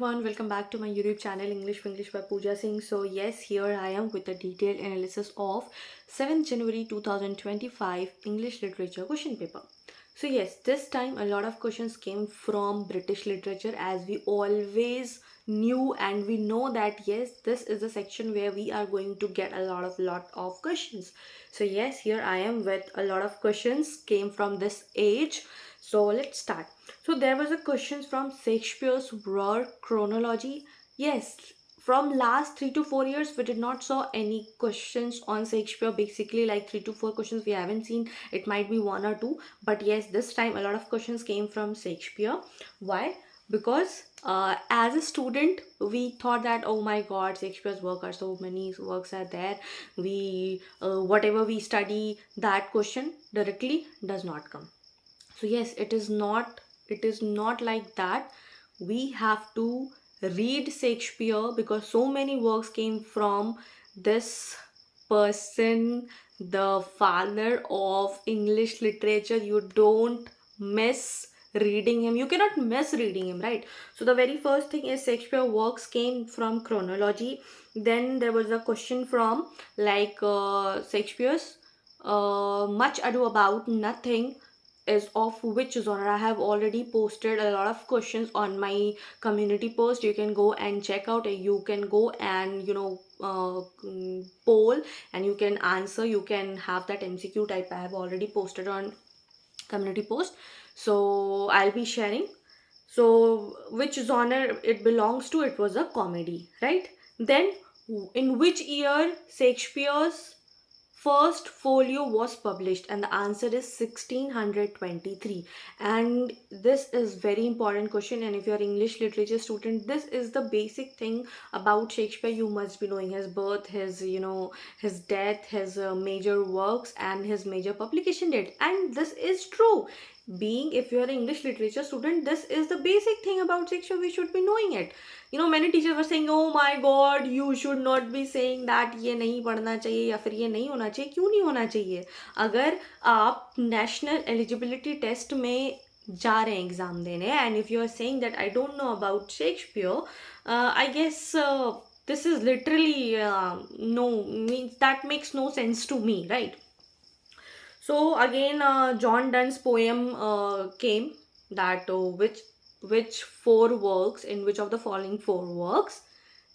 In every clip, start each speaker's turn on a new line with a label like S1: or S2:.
S1: everyone, welcome back to my YouTube channel English for English by Pooja Singh. So yes, here I am with a detailed analysis of 7th January 2025 English literature question paper. So yes, this time a lot of questions came from British literature, as we always knew and we know that yes, this is the section where we are going to get a lot of questions. So yes, here I am with a lot of questions came from this age. So let's start. So there was a question from Shakespeare's work chronology. Yes, from last 3 to 4 years we did not saw any questions on Shakespeare. Basically, like 3 to 4 questions we haven't seen. It might be one or two, but yes, this time a lot of questions came from Shakespeare. Why? Because as a student we thought that, oh my god, Shakespeare's work are so many works are there. We whatever we study, that question directly does not come. So yes, it is not like that. We have to read Shakespeare because so many works came from this person, the father of English literature. You don't miss reading him. You cannot miss reading him, right? So the very first thing is Shakespeare works came from chronology. Then there was a question from like Shakespeare's Much Ado About Nothing is of which genre. I have already posted a lot of questions on my community post. You can go and check out. You can go and poll, and you can answer. You can have that MCQ type. I have already posted on community post, so I'll be sharing. So which genre it belongs to? It was a comedy, right? Then in which year Shakespeare's first folio was published? And the answer is 1623. And this is very important question, and if you're English literature student, this is the basic thing about Shakespeare you must be knowing: his birth, his death, his major works, and his major publication date. And this is true. Being, if you're an English literature student, this is the basic thing about Shakespeare. We should be knowing it. Many teachers were saying, oh my god, you should not be saying that ये नहीं पढ़ना चाहिए या फिर ये नहीं होना चाहिए. क्यों नहीं होना चाहिए? अगर आप नेशनल एलिजिबिलिटी टेस्ट में जा रहे हैं एग्जाम देने, and if you are saying that I don't know about Shakespeare, I guess this is literally no means that makes no sense to me, right? So again, John Donne's poem came that which four works, in which of the following four works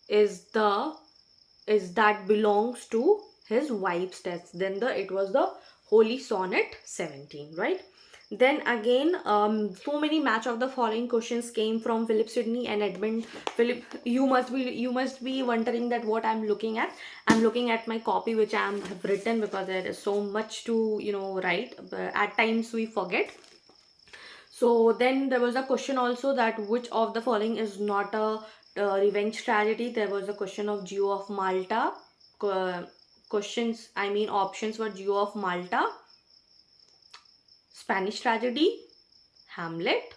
S1: is that belongs to his wife's death? Then it was the Holy Sonnet 17, right? Then again, so many match of the following questions came from Philip Sidney and Edmund Philip. You must be wondering that what I'm looking at. I'm looking at my copy which I have written, because there is so much to write. But at times we forget. So then there was a question also that which of the following is not a revenge tragedy? There was a question of Jew of Malta. Options were Jew of Malta, Spanish tragedy, Hamlet,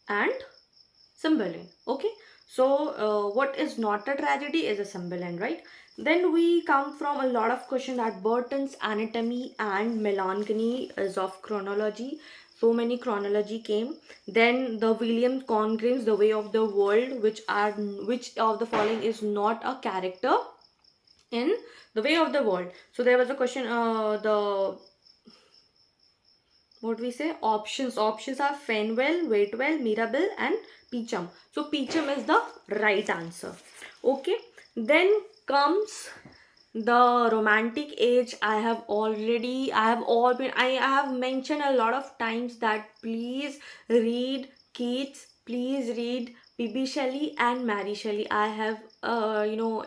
S1: and Cymbeline. Okay, so what is not a tragedy is a Cymbeline, right? Then we come from a lot of question that Burton's Anatomy and Melancholy is of chronology. So many chronology came. Then the William Congreve's The Way of the World, which of the following is not a character in The Way of the World? So there was a question, the what we say options are Fenwell, Waitwell, Mirabell, and Peachum. So Peachum is the right answer. Okay, then comes the romantic age. I have mentioned a lot of times that please read Keats, please read P.B. Shelley and Mary Shelley. I have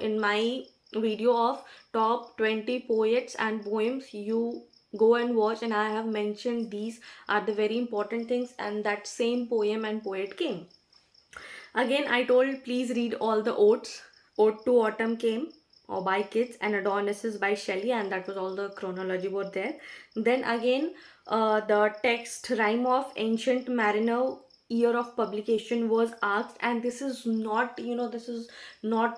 S1: in my video of top 20 poets and poems, you go and watch, and I have mentioned these are the very important things, and that same poem and poet came. Again, I told please read all the odes. Ode to Autumn came, or by Keats, and Adonis by Shelley, and that was all the chronology were there. Then again, the text rhyme of Ancient Mariner, year of publication was asked, and this is not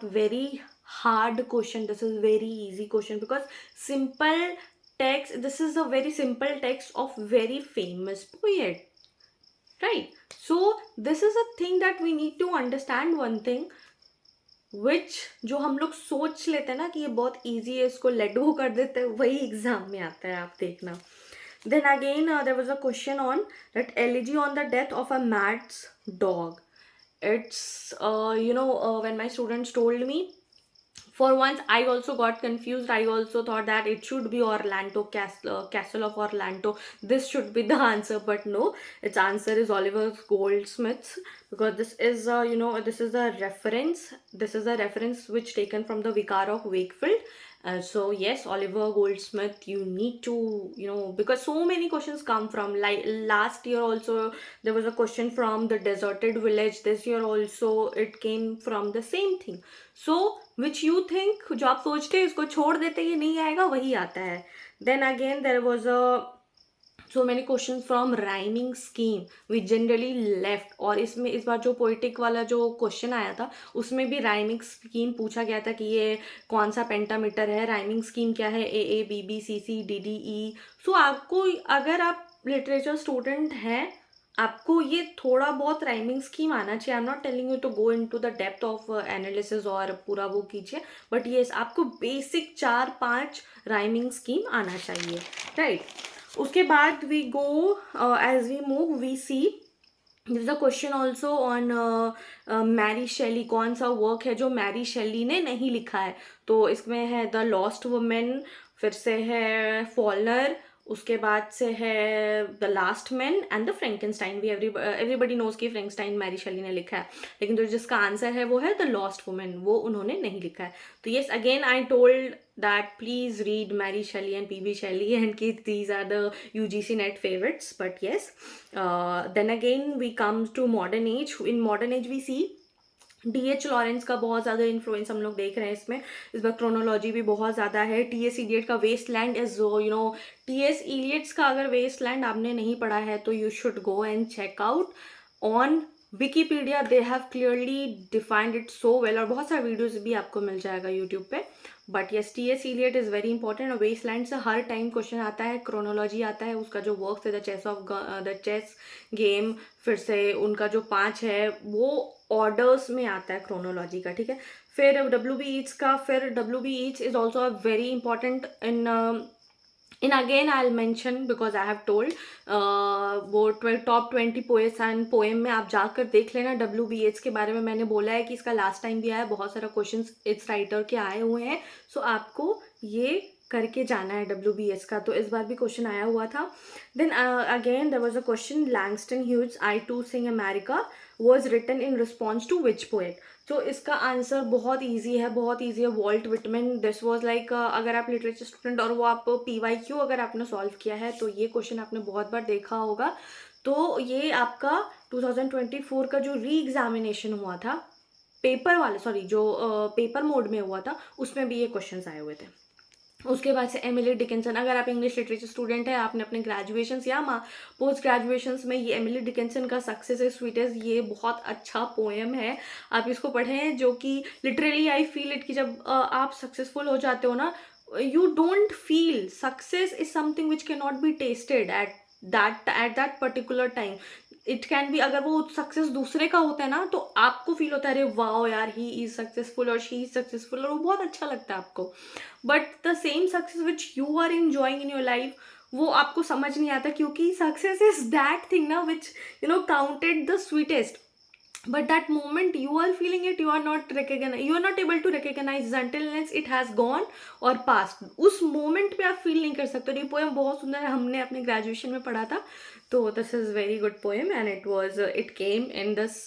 S1: very hard question. This is very easy question, because simple text. This is a very simple text of very famous poet, right? So this is a thing that we need to understand one thing, which जो हम लोग सोच लेते हैं ना कि ये बहुत easy है, इसको let go कर देते हैं, वही एग्जाम में आता है, आप देखना. Then again, there was a question on that elegy on the death of a Matt's dog. It's when my students told me, for once I also got confused. I also thought that it should be Orlando Castle of Orlando. This should be the answer, but no, its answer is Oliver Goldsmith's, because this is this is a reference. This is a reference which taken from the Vicar of Wakefield. So yes, Oliver Goldsmith, you need to, because so many questions come from, like last year also there was a question from the deserted village. This year also it came from the same thing. So which you think, जो आप सोचते हैं इसको छोड़ देते ये नहीं आएगा, वही आता है. Then again there was so many questions from rhyming scheme we generally left. और इसमें इस बार जो पोइटिक वाला जो क्वेश्चन आया था उसमें भी राइमिंग स्कीम पूछा गया था कि ये कौन सा पेंटामीटर है, राइमिंग स्कीम क्या है, A B B C C D D E. So आपको, अगर आप लिटरेचर स्टूडेंट हैं, आपको ये थोड़ा बहुत राइमिंग स्कीम आना चाहिए. I am not telling you to go into the depth of analysis और पूरा वो कीजिए, बट येस आपको बेसिक 4-5 राइमिंग स्कीम आना चाहिए, राइट. उसके बाद we go, as we move we see this is a question also on Mary Shelley. कौन सा वर्क है जो मैरी शेली ने नहीं लिखा है? तो इसमें है द लॉस्ट वुमेन, फिर से है फॉलनर, उसके बाद से है the last man and the Frankenstein. भी एवरीबडी नोज कि फ्रैंकेनस्टाइन मैरी शेली ने लिखा है, लेकिन जो जिसका आंसर है वो है द लॉस्ट वुमेन, वो उन्होंने नहीं लिखा है. तो yes, again I told that please read Mary Shelley and P.B. Shelley, and these are the UGC net favorites. But yes, then again we come to modern age. In modern age we see D.H. Lawrence का बहुत ज़्यादा influence हम लोग देख रहे हैं इसमें. इस बार क्रोनोलॉजी भी बहुत ज़्यादा है. T.S. इलियट का वेस्टलैंड इज T.S. इलियट्स का अगर वेस्टलैंड आपने नहीं पढ़ा है तो you should go and check out on Wikipedia. They have clearly defined it so well, और बहुत सारे वीडियोज़ भी आपको मिल जाएगा यूट्यूब पे. But yes, T.S. Eliot is very important. और वेस्टलैंड से हर टाइम क्वेश्चन आता है, क्रोनोलॉजी आता है, उसका जो वर्क है द चेस गेम, फिर से उनका जो 5 है वो ऑर्डर्स में आता है क्रोनोलॉजी का, ठीक है. फिर W.B. Yeats का, फिर W.B. Yeats is also a very important in again I will mention because I have told वो टॉप 20 पोएट्स एंड पोएम में आप जाकर देख लेना. W.B. Yeats के बारे में मैंने बोला है कि इसका लास्ट टाइम भी आया, बहुत सारा क्वेश्चंस इस राइटर के आए हुए हैं. सो आपको ये करके जाना है W.B. Yeats का. तो इस बार भी क्वेश्चन आया हुआ था. Then again there was a question, Langston Hughes I too sing America was written in response to which poet. तो इसका आंसर बहुत ईजी है, बहुत ईजी है. Walt Whitman. This was like, अगर आप लिटरेचर स्टूडेंट और वो आप PYQ अगर आपने सॉल्व किया है तो ये क्वेश्चन आपने बहुत बार देखा होगा. तो ये आपका 2024 का जो री एग्जामिनेशन हुआ था पेपर वाले, सॉरी जो पेपर मोड में हुआ था, उसमें भी ये क्वेश्चन आए हुए थे. उसके बाद से एमिली डिकिंसन. अगर आप इंग्लिश लिटरेचर स्टूडेंट है, आपने अपने ग्रेजुएशन या पोस्ट ग्रेजुएशन में ये एमिली डिकिंसन का सक्सेस इज स्वीटेस्ट, ये बहुत अच्छा पोएम है, आप इसको पढ़ें. जो कि लिटरली आई फील इट कि जब आप सक्सेसफुल हो जाते हो ना, you don't feel success is something which can not be tested at that particular time. It can be, अगर वो सक्सेस दूसरे का होता है ना तो आपको फील होता है अरे वाओ यार, ही इज सक्सेसफुल और शी इज सक्सेसफुल, और वो बहुत अच्छा लगता है आपको. But the same success which you are enjoying in your life, वो आपको समझ नहीं आता, क्योंकि सक्सेस इज दैट थिंग ना which counted the sweetest. But that moment you are feeling it, you are not able to recognize until unless it has gone or passed. उस moment पे आप feel नहीं कर सकते. ये poem बहुत सुंदर है, हमने अपने graduation में पढ़ा था. तो this is very good poem and it came in this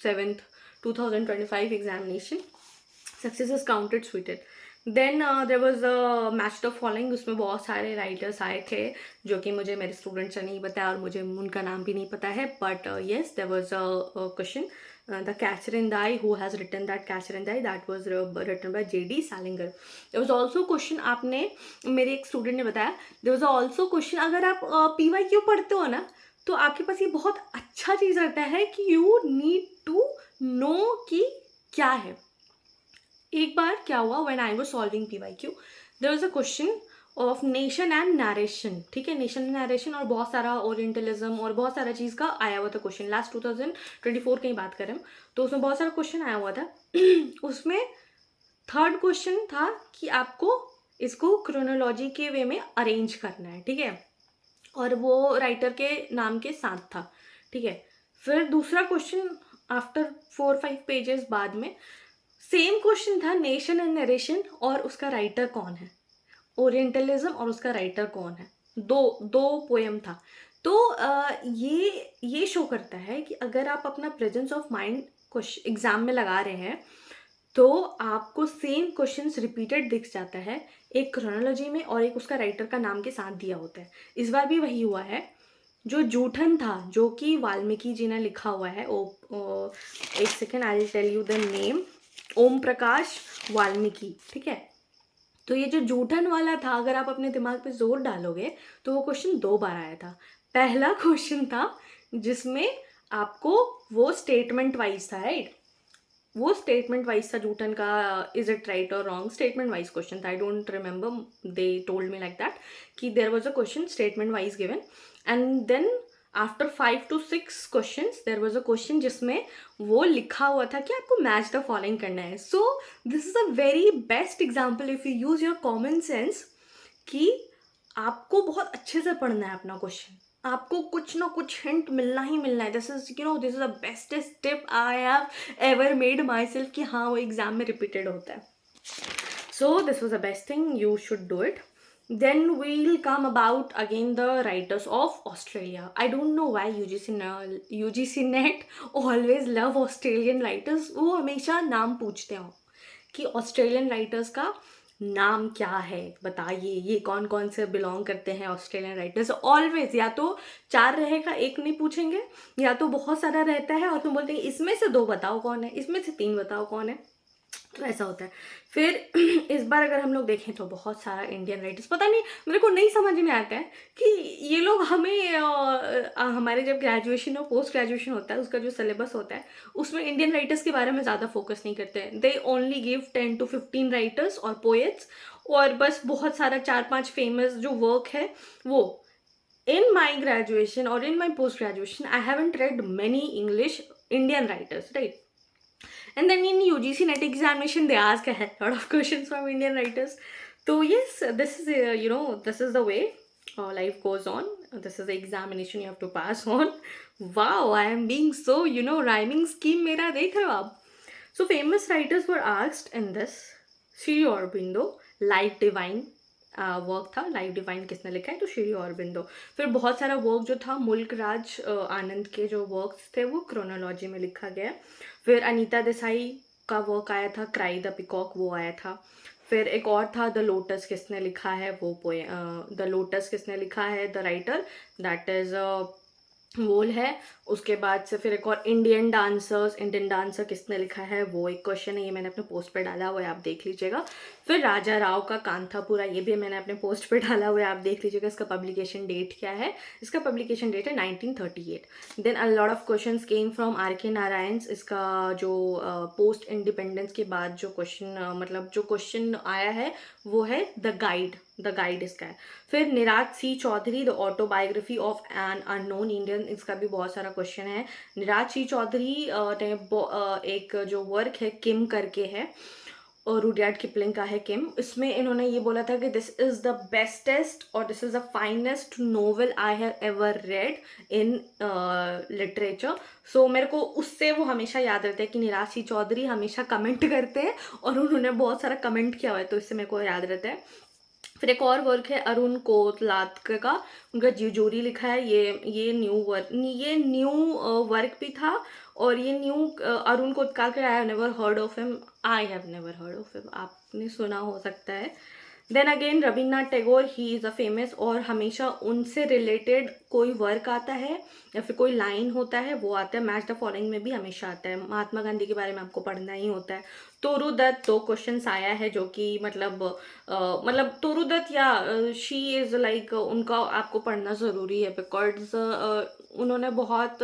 S1: 7th 2025 examination. Success is counted sweeted. Then there was a match the following. उसमें बहुत सारे राइटर्स आए थे जो कि मुझे मेरे स्टूडेंट्स ने नहीं बताया और मुझे उनका नाम भी नहीं पता है. But yes, there was a question, the catcher in the rye, who has written that catcher in the rye, that was written by J.D. Salinger. There was also question, आपने, मेरे एक स्टूडेंट ने बताया, देयर वाज ऑल्सो क्वेश्चन, अगर आप PYQ पढ़ते हो ना तो आपके पास ये बहुत अच्छा चीज़ रहता है कि यू नीड टू नो कि क्या है. एक बार क्या हुआ, when I was solving PYQ, there was a question of nation and narration, ठीक है, नेशन एंड नरेशन और बहुत सारा ओरिएंटलिज्म और बहुत सारा चीज़ का आया हुआ था क्वेश्चन। लास्ट 2024 की बात करें तो उसमें बहुत सारा क्वेश्चन आया हुआ था। उसमें थर्ड क्वेश्चन था कि आपको इसको क्रोनोलॉजी के वे में अरेंज करना है, ठीक है, और वो राइटर के नाम के साथ था, ठीक है। फिर दूसरा क्वेश्चन आफ्टर 4-5 पेजेस बाद में सेम क्वेश्चन था, नेशन एंड नरेशन और उसका राइटर कौन है, ओरिएंटलिज्म और उसका राइटर कौन है, दो दो पोएम था। तो ये शो करता है कि अगर आप अपना प्रेजेंस ऑफ माइंड एग्जाम में लगा रहे हैं तो आपको सेम क्वेश्चंस रिपीटेड दिख जाता है, एक क्रोनोलॉजी में और एक उसका राइटर का नाम के साथ दिया होता है। इस बार भी वही हुआ है। जो जूठन था जो कि वाल्मीकि जी ने लिखा हुआ है, एक second I will tell you the name, Om Prakash Valmiki, ठीक है। तो ये जो जूठन वाला था, अगर आप अपने दिमाग पे जोर डालोगे तो वो क्वेश्चन 2 बार आया था। पहला क्वेश्चन था जिसमें आपको वो स्टेटमेंट वाइज था, राइट, वो स्टेटमेंट वाइज था जूठन का, इज इट राइट और रॉन्ग, स्टेटमेंट वाइज क्वेश्चन था। I don't remember, they told me like that कि there was a question statement wise given, and then after 5 to 6 questions there was a question जिसमें वो लिखा हुआ था कि आपको मैच द फॉलोइंग करना है। So this is a very best example if you use your common sense कि आपको बहुत अच्छे से पढ़ना है अपना क्वेश्चन, आपको कुछ ना कुछ हिंट मिलना ही मिलना है। This is this is the bestest tip I have ever made my self कि हाँ वो एग्जाम में रिपीटेड होता है। So this was the best thing, you should do it. Then we'll come about again the writers of Australia. I don't know why UGC Net always love Australian writers. वो हमेशा नाम पूछते हो कि Australian writers का नाम क्या है, बताइए ये कौन कौन से बिलोंग करते हैं ऑस्ट्रेलियन राइटर्स। ऑलवेज या तो 4 रहेगा, 1 नहीं पूछेंगे, या तो बहुत सारा रहता है और तुम बोलते हैं इसमें से 2 बताओ कौन है, इसमें से 3 बताओ कौन है, तो ऐसा होता है। फिर इस बार अगर हम लोग देखें तो बहुत सारा इंडियन राइटर्स, पता नहीं मेरे को नहीं समझ में आता है कि ये लोग हमें हमारे जब ग्रेजुएशन और पोस्ट ग्रेजुएशन होता है उसका जो सिलेबस होता है उसमें इंडियन राइटर्स के बारे में ज़्यादा फोकस नहीं करते हैं। They only give 10 to 15 writers और पोएट्स, और बस बहुत सारा 4-5 फेमस जो वर्क है वो। In my graduation or in my post graduation, I haven't read many English Indian writers, right? And then in UGC NET examination, they ask a lot of questions from Indian writers. So yes, this is this is the way life goes on. This is the examination you have to pass on. Wow, I am being so rhyming scheme मेरा देख रहे हो आप. So famous writers were asked in this. Shri Aurobindo, life divine work था, life divine किसने लिखा है तो श्री अरबिंदो। फिर बहुत सारा वर्क जो था मुल्क राज आनंद के जो वर्क्स थे वो क्रोनोलॉजी में लिखा गया। फिर अनीता देसाई का वर्क आया था, क्राई द पिकॉक, वो आया था। फिर एक और था द लोटस, किसने लिखा है वो द लोटस किसने लिखा है, द राइटर दैट इज वोल है। उसके बाद से फिर एक और इंडियन डांसर किसने लिखा है वो एक क्वेश्चन है, ये मैंने अपने पोस्ट पे डाला हुआ है, आप देख लीजिएगा। फिर राजा राव का कांथापुरा, ये भी मैंने अपने पोस्ट पे डाला हुआ है, आप देख लीजिएगा। इसका पब्लिकेशन डेट क्या है, इसका पब्लिकेशन डेट है 1938। Then a lot of questions came from RK Narayan. इसका जो पोस्ट इंडिपेंडेंस के बाद जो क्वेश्चन आया है वो है द गाइड इसका है। फिर Nirad C Chaudhuri, the autobiography of an unknown Indian, इसका भी बहुत सारा क्वेश्चन है। निराज सी चौधरी ने एक जो वर्क है किम करके है, और रुडयार्ड किपलिंग का है किम। इसमें इन्होंने ये बोला था कि दिस इज़ द बेस्टेस्ट और this is the finest novel I have ever read in literature. So मेरे को उससे वो हमेशा याद रहता है कि निराज सी चौधरी हमेशा कमेंट करते हैं और उन्होंने बहुत सारा कमेंट किया हुआ है, तो इससे मेरे को याद रहता है। फिर एक और वर्क है अरुण कोतलातकर का, उनका जिजोरी लिखा है। ये न्यू वर्क भी था, और ये new Arun Kolatkar, I have never heard of him, आपने सुना हो सकता है। Then again Rabindranath Tagore, he is a famous, और हमेशा उनसे रिलेटेड कोई वर्क आता है या फिर कोई लाइन होता है वो आता है। मैच द फॉलोइंग में भी हमेशा आता है। महात्मा गांधी के बारे में आपको पढ़ना ही होता है। तोरू दत्त 2 क्वेश्चंस आया है जो कि मतलब तोरू दत्त या शी इज़ लाइक उनका आपको पढ़ना ज़रूरी है बिकॉज उन्होंने बहुत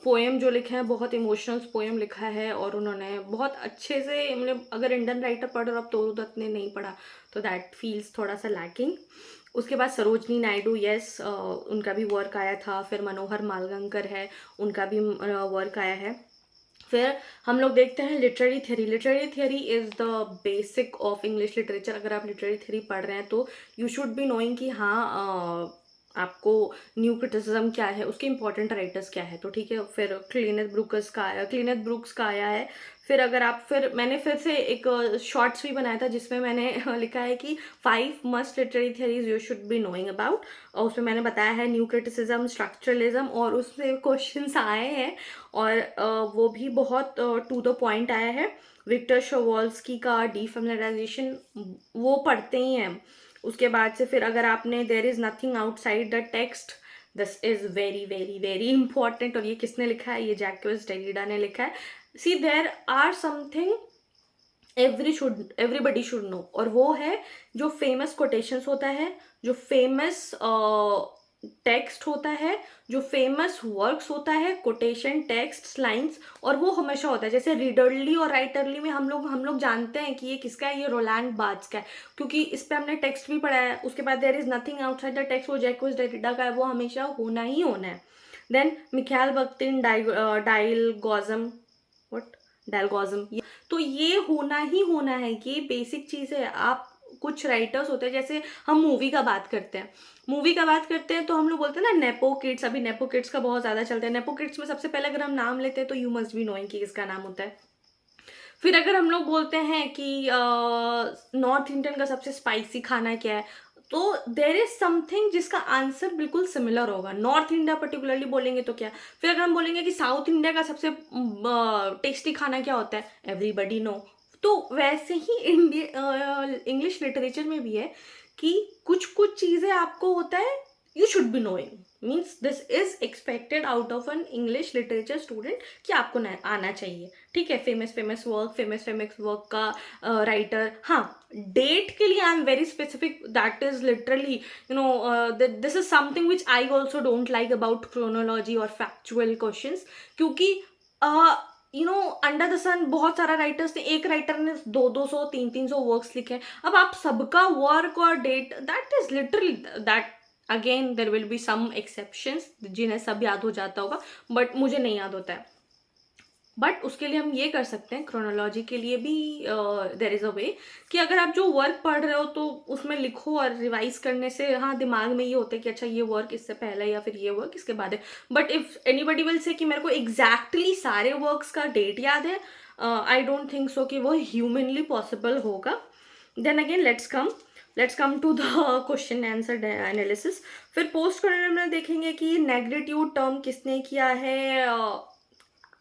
S1: पोएम जो लिखे हैं बहुत इमोशनल पोएम लिखा है और उन्होंने बहुत अच्छे से मतलब अगर इंडियन राइटर पढ़ रहे हो अब तोरू दत्त ने नहीं पढ़ा तो दैट फील्स थोड़ा सा लैकिंग। उसके बाद सरोजनी नायडू, यस उनका भी वर्क आया था। फिर मनोहर मालगंकर है, उनका भी वर्क आया है। फिर हम लोग देखते हैं literary theory. Literary theory is the basic of English literature. अगर आप लिटरेरी थ्योरी पढ़ रहे हैं तो यू शुड बी नोइंग कि हाँ आपको न्यू क्रिटिसिज्म क्या है, उसके इंपॉर्टेंट राइटर्स क्या है। तो ठीक है, फिर क्लीनेथ ब्रुक्स का आया है। फिर अगर आप मैंने फिर से एक शॉर्ट्स भी बनाया था जिसमें मैंने लिखा है कि 5 must literary theories you should be knowing about, और उसमें मैंने बताया है न्यू क्रिटिसिज्म, स्ट्रक्चरलिज्म, और उसमें क्वेश्चंस आए हैं और वो भी बहुत टू द पॉइंट आया है। विक्टर शोवॉल्स्की का डीफेमिलियराइजेशन वो पढ़ते ही हैं। उसके बाद से फिर अगर आपने there is nothing outside the text, this is very very very important. और ये किसने लिखा है? ये जैक्वेस डेरिडा ने लिखा है। See there are something everybody should know, और वो है जो फेमस कोटेशंस होता है, जो फेमस टेक्स्ट होता है, जो फेमस वर्क्स होता है, कोटेशन, टेक्स्ट, लाइंस, और वो हमेशा होता है। जैसे रीडरली और राइटरली में हम लोग जानते हैं कि ये किसका है, ये रोलैंड बार्थ्स का है क्योंकि इस पे हमने टेक्स्ट भी पढ़ा है। उसके बाद there is nothing outside the text, वो जैक्वेस डेरिडा का है, वो हमेशा होना ही होना है। देन मिखाइल बख्तिन डायलगॉजम, व्हाट डायलगॉजम, तो ये होना ही होना है, ये बेसिक चीज़ है। आप कुछ राइटर्स होते हैं, जैसे हम मूवी का बात करते हैं तो हम लोग बोलते हैं ना नेपो किड्स। अभी नेपो किड्स का बहुत ज़्यादा चलता है। नेपो किड्स में सबसे पहले अगर हम नाम लेते हैं तो यू मस्ट बी नोइंग कि किसका नाम होता है। फिर अगर हम लोग बोलते हैं कि नॉर्थ इंडियन का सबसे स्पाइसी खाना क्या है, तो देर इज समथिंग जिसका आंसर बिल्कुल सिमिलर होगा। नॉर्थ इंडिया पर्टिकुलरली बोलेंगे तो क्या। फिर अगर हम बोलेंगे कि साउथ इंडिया का सबसे टेस्टी खाना क्या होता है, एवरीबडी नो। तो वैसे ही इंग्लिश लिटरेचर में भी है कि कुछ कुछ चीज़ें आपको होता है you should be knowing, means this is expected out of an English literature student कि आपको आना चाहिए। ठीक है, फेमस वर्क का राइटर, हाँ डेट के लिए I am very specific, that is literally this is something which I also don't like about chronology और फैक्चुअल क्वेश्चंस, क्योंकि अंडर द सन बहुत सारा राइटर्स ने, एक राइटर ने 200 300 वर्क्स लिखे। अब आप सबका वर्क और date, that is literally that, again there will be some exceptions जिन्हें सब याद हो जाता होगा, बट मुझे नहीं याद होता है। बट उसके लिए हम ये कर सकते हैं, क्रोनोलॉजी के लिए भी देर इज़ अ वे कि अगर आप जो वर्क पढ़ रहे हो तो उसमें लिखो, और रिवाइज करने से हाँ दिमाग में ये होता है कि अच्छा ये वर्क इससे पहले या फिर ये वर्क इसके बाद है। But if anybody will say कि मेरे को एग्जैक्टली सारे वर्क्स का डेट याद है, आई डोंट थिंक सो कि वो ह्यूमनली पॉसिबल होगा। Then again let's come to the question answer analysis. फिर पोस्ट कॉलोनियल में देखेंगे कि नेग्रेटिव टर्म किसने किया है,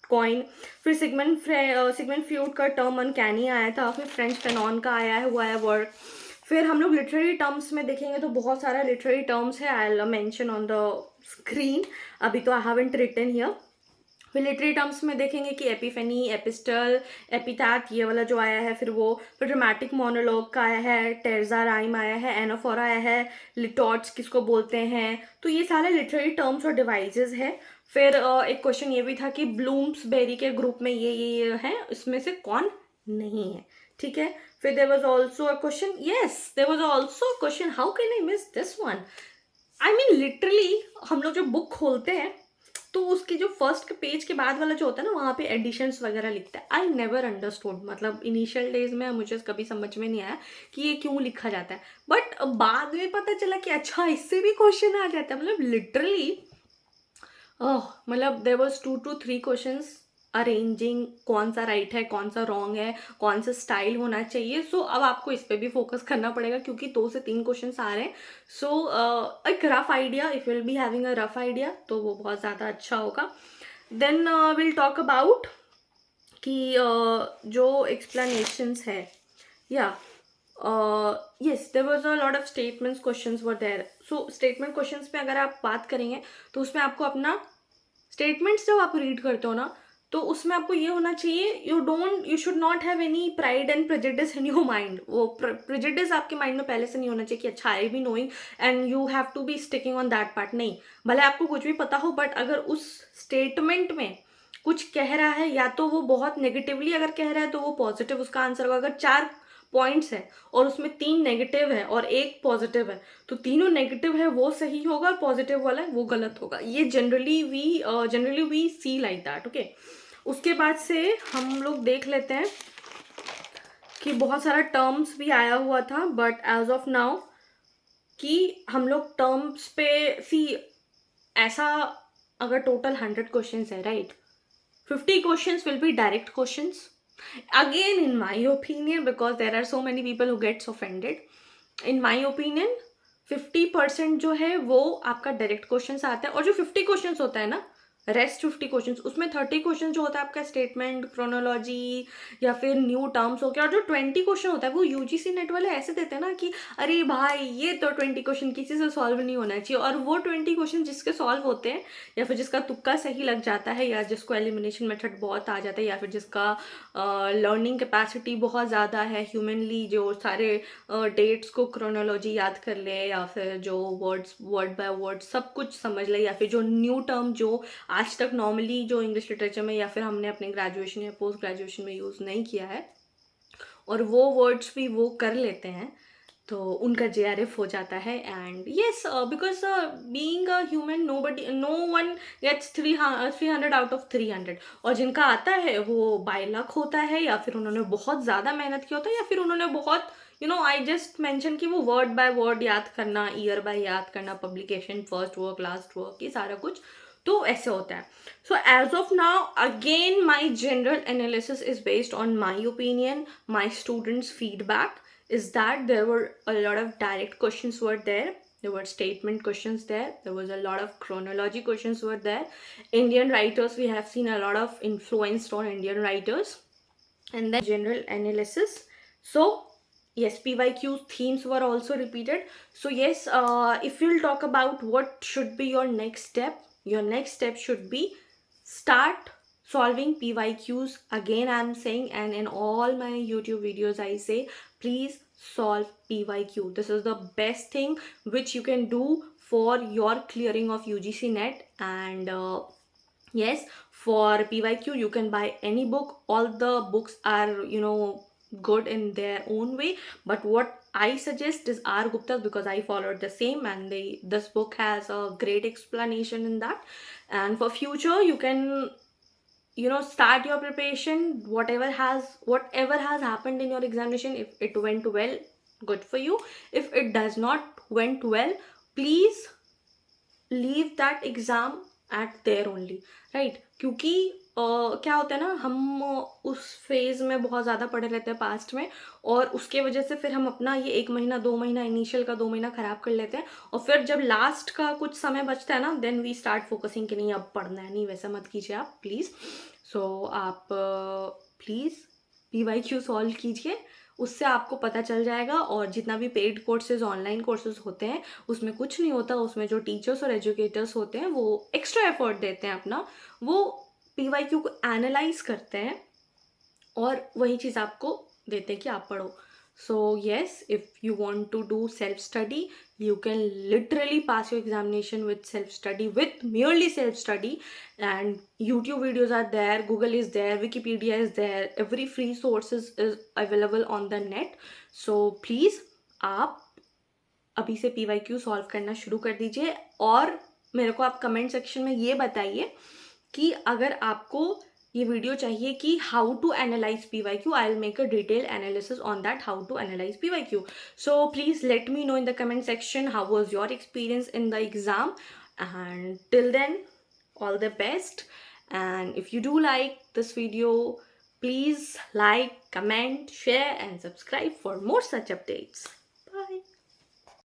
S1: कॉइन। फिर सिगमंड फ्रॉइड का टर्म अनकैनी आया था। फिर फ्रेंच फेनॉन का आया हुआ है वर्ड। फिर हम लोग लिटरेरी टर्म्स में देखेंगे तो बहुत सारा लिटरेरी टर्म्स है, I will mention on the screen, अभी तो आई हैवंट रिटन हियर। फिर लिटरेरी टर्म्स में देखेंगे कि एपिफेनी, एपिस्टल, एपिथैट, ये वाला जो आया है। फिर ड्रामेटिक मोनोलॉग का आया है, टेर्जा राइम आया है, एनाफोरा आया है, लिटॉट्स किसको बोलते हैं। तो ये सारे लिटरेरी टर्म्स और डिवाइसेस है। फिर एक क्वेश्चन ये भी था कि ब्लूम्सबेरी के ग्रुप में ये है, इसमें से कौन नहीं है। ठीक है, फिर there was also a question, yes there was also a question, how can I miss this one. I mean literally हम लोग जब बुक खोलते हैं तो उसके जो फर्स्ट पेज के बाद वाला जो होता है ना, वहाँ पे एडिशंस वगैरह लिखता है। आई नेवर अंडरस्टूड, मतलब इनिशियल डेज में मुझे कभी समझ में नहीं आया कि ये क्यों लिखा जाता है, बट बाद में पता चला कि अच्छा इससे भी क्वेश्चन आ जाता है। मतलब लिटरली मतलब there was 2 to 3 questions arranging कौन सा राइट है, कौन सा रॉन्ग है, कौन सा स्टाइल होना चाहिए। सो अब आपको इस पर भी फोकस करना पड़ेगा क्योंकि 2 से 3 क्वेश्चंस आ रहे हैं। सो एक rough idea, if will be having a rough idea तो वो बहुत ज़्यादा अच्छा होगा। देन विल टॉक अबाउट कि जो एक्सप्लेनेशंस है, या yes, there was a lot of statements questions were there. So statement questions पे अगर आप बात करेंगे तो उसमें आपको अपना स्टेटमेंट्स जब आप रीड करते हो ना, तो उसमें आपको ये होना चाहिए, you should not have any pride and prejudice in your mind. वो प्रेजुडिस आपके माइंड में पहले से नहीं होना चाहिए कि अच्छा I be knowing and you have to be sticking on that part. नहीं, भले आपको कुछ भी पता हो, बट अगर उस स्टेटमेंट में कुछ कह रहा है, या तो वो बहुत नेगेटिवली अगर कह रहा है तो वो पॉजिटिव उसका आंसर होगा. अगर 4 पॉइंट्स है और उसमें 3 नेगेटिव है और 1 पॉजिटिव है, तो तीनों नेगेटिव है वो सही होगा और पॉजिटिव वाला है वो गलत होगा. ये generally we see like that. Okay, उसके बाद से हम लोग देख लेते हैं कि बहुत सारा टर्म्स भी आया हुआ था, बट एज ऑफ नाउ कि हम लोग टर्म्स पे सी, ऐसा अगर टोटल 100 क्वेश्चंस है, right, 50 questions will be direct questions. Again, in my opinion, because there are so many people who gets offended, in my opinion 50% जो है वो आपका डायरेक्ट क्वेश्चन आता है, और जो 50 क्वेश्चन होता है ना, रेस्ट 50 क्वेश्चन, उसमें 30 क्वेश्चन जो होता है आपका स्टेटमेंट, क्रोनोलॉजी या फिर न्यू टर्म्स हो गया, और जो 20 क्वेश्चन होता है वो यूजीसी नेट वाले ऐसे देते हैं ना कि अरे भाई ये तो 20 क्वेश्चन किसी से सॉल्व नहीं होना चाहिए. और वो 20 क्वेश्चन जिसके सॉल्व होते हैं, या फिर जिसका तुक्का सही लग जाता है, या जिसको एलिमिनेशन मेथड बहुत आ जाता है, या फिर जिसका लर्निंग कैपेसिटी बहुत ज़्यादा है, ह्यूमनली जो सारे डेट्स को क्रोनोलॉजी याद कर ले, या फिर जो वर्ड्स वर्ड बाय वर्ड सब कुछ समझ ले, या फिर जो न्यू टर्म जो आज तक नॉर्मली जो इंग्लिश लिटरेचर में या फिर हमने अपने ग्रेजुएशन या पोस्ट ग्रेजुएशन में यूज़ नहीं किया है, और वो वर्ड्स भी वो कर लेते हैं, तो उनका JRF हो जाता है. And yes, because being a human no one gets 300 out of 300. और जिनका आता है वो बाय लक होता है, या फिर उन्होंने बहुत ज़्यादा मेहनत किया होता है, या फिर उन्होंने बहुत आई जस्ट मेंशन कि वो वर्ड बाय वर्ड याद करना, ईयर बाय याद करना, publication, first work, last work, ये सारा कुछ, तो ऐसे होता है. So as of now, again, my general analysis is based on my opinion, my students' feedback, is that there were a lot of direct questions were there were statement questions there was a lot of chronology questions were there. Indian writers, we have seen a lot of influence on Indian writers. And then general analysis. So yes, PYQ themes were also repeated. So yes, if you'll talk about what should be your next step, your next step should be start solving PYQs. Again, I'm saying, and in all my YouTube videos I say, please solve PYQ. This is the best thing which you can do for your clearing of UGC net. And yes, for PYQ you can buy any book. All the books are good in their own way, but what I suggest is R. Gupta's, because I followed the same, and this book has a great explanation in that. And for future you can start your preparation. Whatever has happened in your examination, if it went well, good for you. If it does not went well, please leave that exam at there only, right? क्योंकि क्या होता है ना, हम उस phase में बहुत ज़्यादा पढ़े रहते हैं पास्ट में, और उसके वजह से फिर हम अपना ये 1 महीना 2 महीना इनिशियल का 2 महीना ख़राब कर लेते हैं, और फिर जब लास्ट का कुछ समय बचता है ना, देन वी स्टार्ट फोकसिंग कि नहीं अब पढ़ना है. नहीं, वैसा मत कीजिए आप प्लीज़. सो आप प्लीज़ PYQ सॉल्व कीजिए, उससे आपको पता चल जाएगा. और जितना भी पेड कोर्सेज, ऑनलाइन कोर्सेज होते हैं, उसमें कुछ नहीं होता. उसमें जो टीचर्स और एजुकेटर्स होते हैं वो एक्स्ट्रा एफर्ट देते हैं अपना, वो PYQ को एनालाइज करते हैं और वही चीज़ आपको देते हैं कि आप पढ़ो. So yes, if you want to do self-study, you can literally pass your examination with self-study, with merely self-study. And YouTube videos are there, Google is there, Wikipedia is there, every free sources is available on the net. So please, आप अभी से PYQ solve करना शुरू कर दीजिए. और मेरे को आप कमेंट सेक्शन में ये बताइए कि अगर आपको ये वीडियो चाहिए कि how to analyse PYQ, I will make a detail analysis on that, how to analyse PYQ. So please let me know in the comment section how was your experience in the exam. And till then, all the best. And if you do like this video, please like, comment, share and subscribe for more such updates.